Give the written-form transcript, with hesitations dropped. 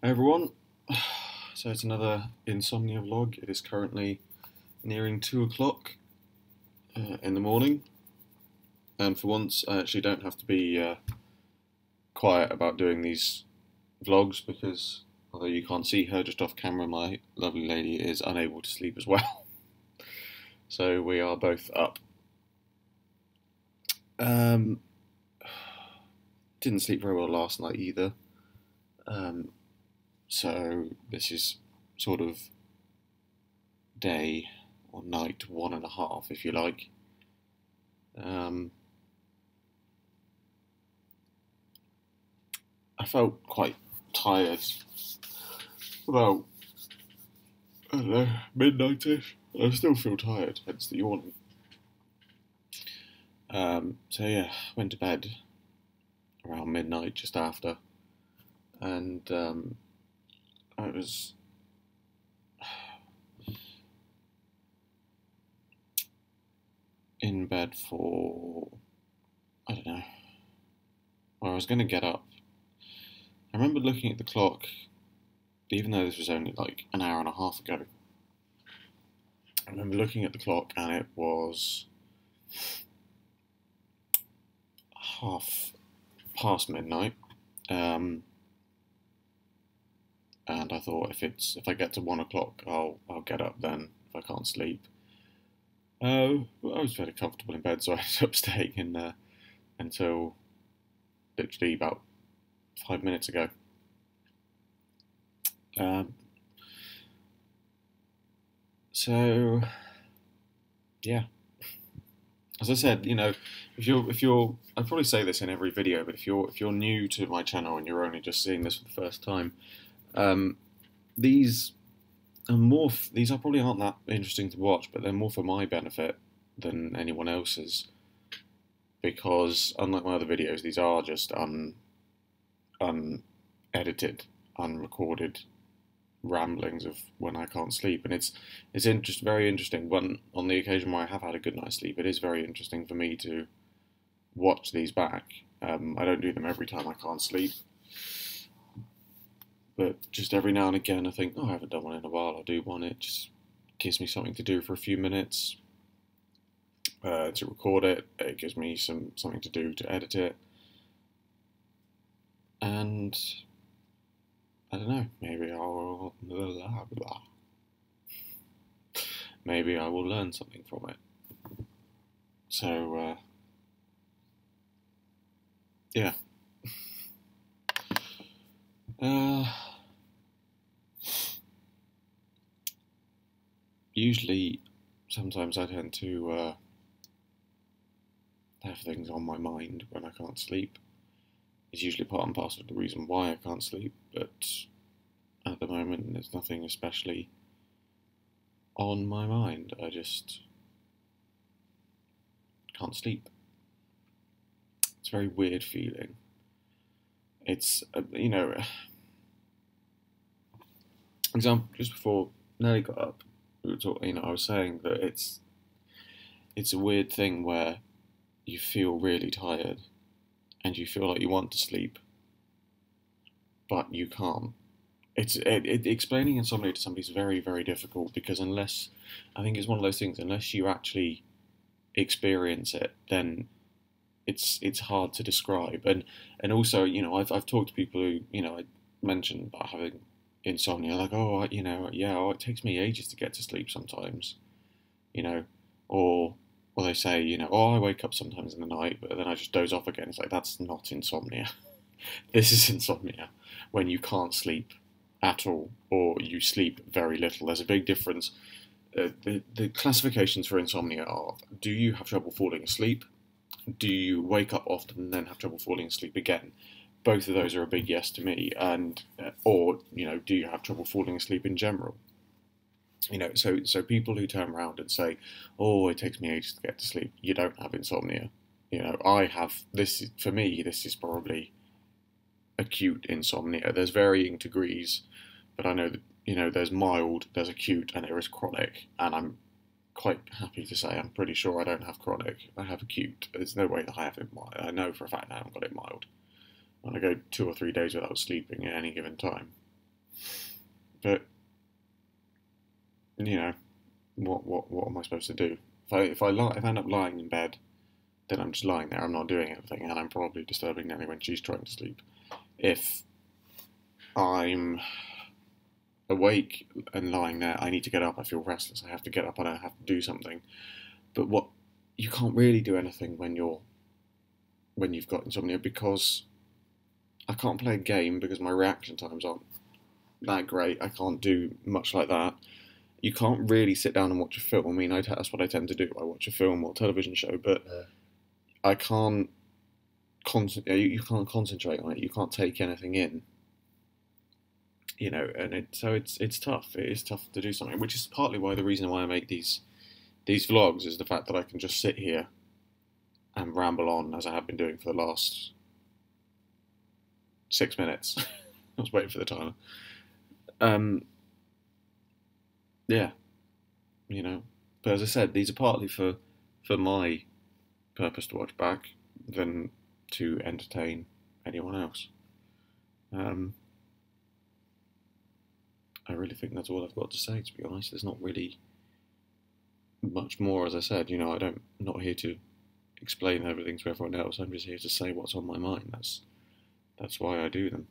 Hey everyone, so it's another Insomnia vlog. It is currently nearing 2 o'clock in the morning, and for once I actually don't have to be quiet about doing these vlogs because although you can't see her just off camera, my lovely lady is unable to sleep as well. So we are both up. Didn't sleep very well last night either. So this is sort of day or night 1.5, if you like. I felt quite tired about, I don't know, midnight-ish. I still feel tired, hence the yawning. So yeah, went to bed around midnight, just after, and I was in bed for, I don't know, well, I was going to get up. I remember looking at the clock, even though this was only like an hour and a half ago. I remember looking at the clock and it was half past midnight. And I thought if I get to 1 o'clock, I'll get up then if I can't sleep. I was fairly comfortable in bed, so I ended up staying in there until literally about 5 minutes ago. So yeah, as I said, you know, if you're, I probably say this in every video, but if you're new to my channel and you're only just seeing this for the first time, these are probably aren't that interesting to watch, but they're more for my benefit than anyone else's, because unlike my other videos, these are just unedited, unrecorded ramblings of when I can't sleep, and it's very interesting. When on the occasion where I have had a good night's sleep, it is very interesting for me to watch these back. I don't do them every time I can't sleep, but just every now and again I think, oh, I haven't done one in a while, I'll do one. It just gives me something to do for a few minutes, to record it. It gives me something to do to edit it, and I don't know, maybe I will learn something from it. So yeah. Usually, sometimes I tend to have things on my mind when I can't sleep. It's usually part and parcel of the reason why I can't sleep, but at the moment there's nothing especially on my mind. I just can't sleep. It's a very weird feeling. It's, you know, example, just before Nelly got up, we were talking, you know, I was saying that it's a weird thing where you feel really tired and you feel like you want to sleep, but you can't. Explaining insomnia to somebody is very, very difficult, because I think it's one of those things, unless you actually experience it, then it's hard to describe. And also, you know, I've talked to people who, you know, I mentioned about having insomnia, like, oh, you know, yeah, oh, it takes me ages to get to sleep sometimes, you know, or they say, you know, oh, I wake up sometimes in the night, but then I just doze off again. It's like, that's not insomnia. This is insomnia, when you can't sleep at all, or you sleep very little. There's a big difference. The classifications for insomnia are: do you have trouble falling asleep? Do you wake up often and then have trouble falling asleep again? Both of those are a big yes to me. And or, you know, do you have trouble falling asleep in general? You know, so people who turn around and say, oh, it takes me ages to get to sleep, you don't have insomnia. You know, I have this. For me, this is probably acute insomnia. There's varying degrees, but I know that, you know, there's mild, there's acute, and there is chronic. And I'm quite happy to say I'm pretty sure I don't have chronic. I have acute. There's no way that I have it mild. I know for a fact I haven't got it mild. When I go 2 or 3 days without sleeping at any given time. But you know, what am I supposed to do? If I end up lying in bed, then I'm just lying there. I'm not doing anything, and I'm probably disturbing Nelly when she's trying to sleep. If I'm awake and lying there, I need to get up. I feel restless. I have to get up and I have to do something. But you can't really do anything when you've got insomnia, because I can't play a game because my reaction times aren't that great. I can't do much like that. You can't really sit down and watch a film. I mean, that's what I tend to do. I watch a film or television show, but I can't you can't concentrate on it. You can't take anything in. And it's tough. It is tough to do something, which is partly why the reason why I make these vlogs is the fact that I can just sit here and ramble on as I have been doing for the last 6 minutes. I was waiting for the timer. Yeah, But as I said, these are partly for my purpose to watch back than to entertain anyone else. I really think that's all I've got to say, to be honest. There's not really much more, as I said. I'm not here to explain everything to everyone else. I'm just here to say what's on my mind. That's why I do them.